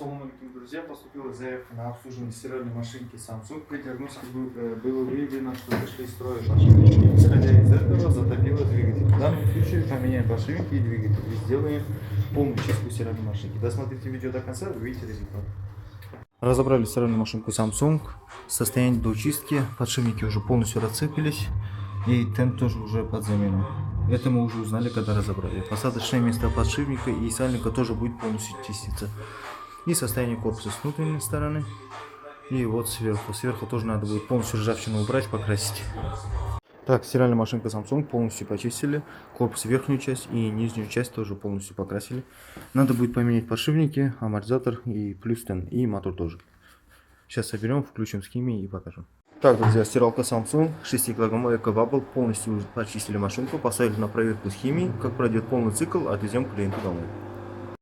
Салон, друзья, поступила заявка на обслуживание стиральной машинки Samsung. При диагностике было выявлено, что вышли из строя подшипники. Исходя из этого, затопило двигатель. В данном случае поменяем подшипники и двигатель и сделаем полную чистку стиральной машинки. Досмотрите видео до конца, вы увидите результат. Разобрали стиральную машинку Samsung. Состояние до чистки. Подшипники уже полностью расцепились. И темп тоже уже под замену. Это мы уже узнали, когда разобрали. Посадочное место подшипника и сальника тоже будет полностью чиститься. И состояние корпуса с внутренней стороны. И вот сверху. Сверху тоже надо будет полностью ржавчину убрать, покрасить. Так, стиральная машинка Samsung полностью почистили. Корпус, верхнюю часть и нижнюю часть тоже полностью покрасили. Надо будет поменять подшипники, амортизатор и плюс тен, и мотор тоже. Сейчас соберем, включим схеме и покажем. Так, друзья, стиралка Samsung 6 килограммовая EcoBubble. Полностью почистили машинку, поставили на проверку с химией. Как пройдет полный цикл, отвезем клиенту домой.